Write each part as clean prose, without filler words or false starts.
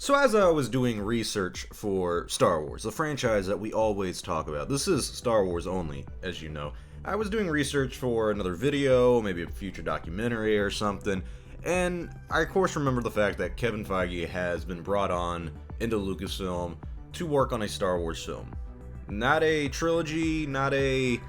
So as I was doing research for Star Wars, the franchise that we always talk about, this is Star Wars only, as you know. I was doing research for another video, maybe a future documentary or something, and I of course remember the fact that Kevin Feige has been brought on into Lucasfilm to work on a Star Wars film. Not a trilogy, not a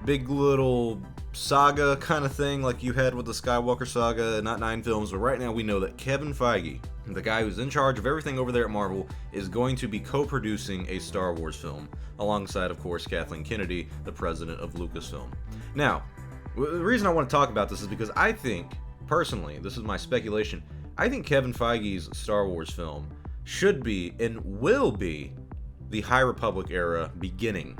big little saga kind of thing like you had with the Skywalker saga, not 9 films, but right now we know that Kevin Feige, the guy who's in charge of everything over there at Marvel, is going to be co-producing a Star Wars film, alongside, of course, Kathleen Kennedy, the president of Lucasfilm. Now, the reason I want to talk about this is because I think, personally, this is my speculation, I think Kevin Feige's Star Wars film should be, and will be, the High Republic era beginning.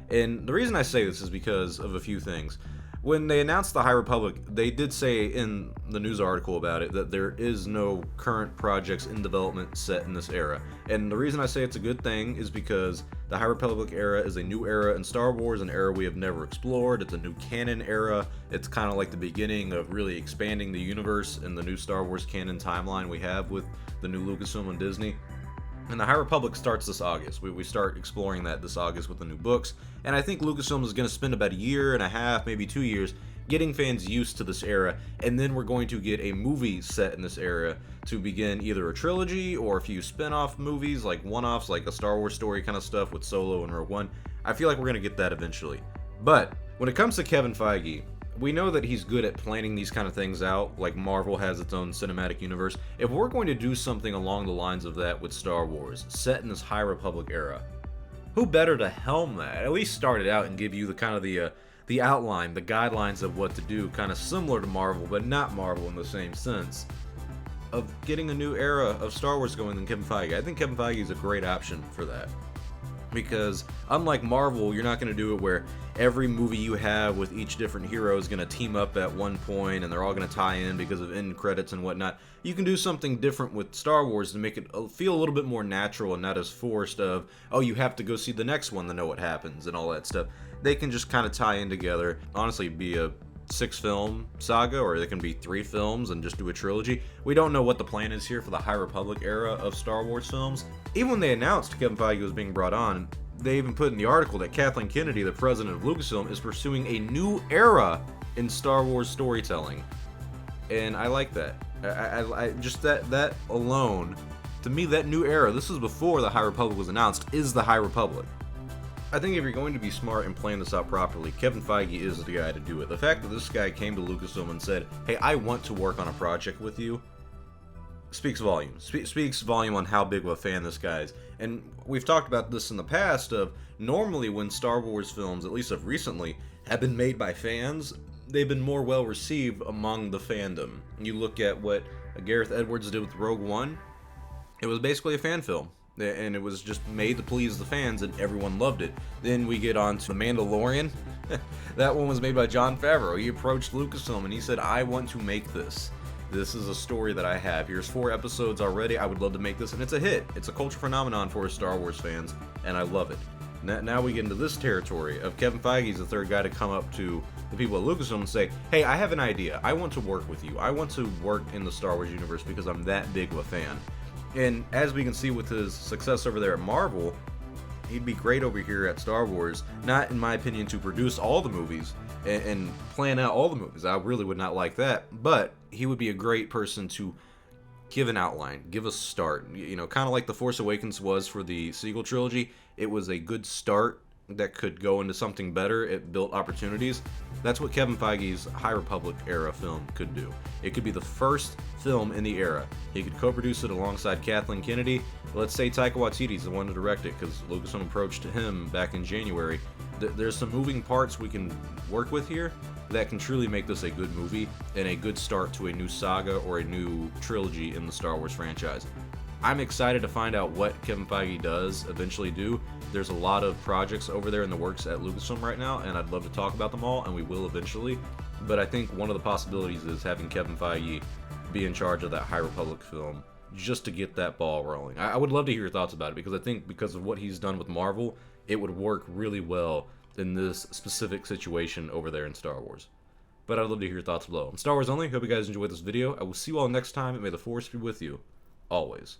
And the reason I say this is because of a few things. When they announced the High Republic, they did say in the news article about it that there is no current projects in development set in this era. And the reason I say it's a good thing is because the High Republic era is a new era in Star Wars, an era we have never explored. It's a new canon era. It's kind of like the beginning of really expanding the universe in the new Star Wars canon timeline we have with the new Lucasfilm and Disney. And the High Republic starts this August. We start exploring that this August with the new books. And I think Lucasfilm is going to spend about a year and a half, maybe 2 years, getting fans used to this era. And then we're going to get a movie set in this era to begin either a trilogy or a few spin-off movies, like one-offs, like a Star Wars story kind of stuff with Solo and Rogue One. I feel like we're going to get that eventually. But when it comes to Kevin Feige, we know that he's good at planning these kind of things out, like Marvel has its own cinematic universe. If we're going to do something along the lines of that with Star Wars, set in this High Republic era, who better to helm that? At least start it out and give you the kind of the outline, the guidelines of what to do, kind of similar to Marvel, but not Marvel in the same sense, of getting a new era of Star Wars going than Kevin Feige. I think Kevin Feige is a great option for that. Because unlike Marvel, you're not going to do it where every movie you have with each different hero is going to team up at one point and they're all going to tie in because of end credits and whatnot. You can do something different with Star Wars to make it feel a little bit more natural and not as forced of, oh, you have to go see the next one to know what happens and all that stuff. They can just kind of tie in together. Honestly, be a 6-film saga, or they can be 3 films and just do a trilogy. We don't know what the plan is here for the High Republic era of Star Wars films. Even when they announced Kevin Feige was being brought on, they even put in the article that Kathleen Kennedy, the president of Lucasfilm, is pursuing a new era in Star Wars storytelling. And I like that. I just that alone, to me, that new era, this is before the High Republic was announced, is the High Republic. I think if you're going to be smart and plan this out properly, Kevin Feige is the guy to do it. The fact that this guy came to Lucasfilm and said, hey, I want to work on a project with you, speaks volumes. Speaks volume on how big of a fan this guy is. And we've talked about this in the past of, normally when Star Wars films, at least of recently, have been made by fans, they've been more well received among the fandom. You look at what Gareth Edwards did with Rogue One, it was basically a fan film. And it was just made to please the fans, and everyone loved it. Then we get on to The Mandalorian. That one was made by Jon Favreau. He approached Lucasfilm and he said, I want to make this. This is a story that I have. Here's 4 episodes already. I would love to make this. And it's a hit. It's a culture phenomenon for Star Wars fans, and I love it. Now we get into this territory of Kevin Feige's the third guy to come up to the people at Lucasfilm and say, hey, I have an idea. I want to work with you. I want to work in the Star Wars universe because I'm that big of a fan. And as we can see with his success over there at Marvel, he'd be great over here at Star Wars. Not, in my opinion, to produce all the movies and plan out all the movies. I really would not like that. But he would be a great person to give an outline, give a start. You know, kind of like The Force Awakens was for the sequel trilogy. It was a good start that could go into something better. It built opportunities. That's what Kevin Feige's High Republic era film could do. It could be the first film in the era. He could co-produce it alongside Kathleen Kennedy. Let's say Taika Waititi's the one to direct it, because Lucasfilm approached him back in January. There's some moving parts we can work with here that can truly make this a good movie and a good start to a new saga or a new trilogy in the Star Wars franchise. I'm excited to find out what Kevin Feige does eventually do. There's a lot of projects over there in the works at Lucasfilm right now, and I'd love to talk about them all, and we will eventually. But I think one of the possibilities is having Kevin Feige be in charge of that High Republic film, just to get that ball rolling. I would love to hear your thoughts about it, because I think because of what he's done with Marvel, it would work really well in this specific situation over there in Star Wars. But I'd love to hear your thoughts below. On Star Wars Only, hope you guys enjoyed this video. I will see you all next time, and may the Force be with you, always.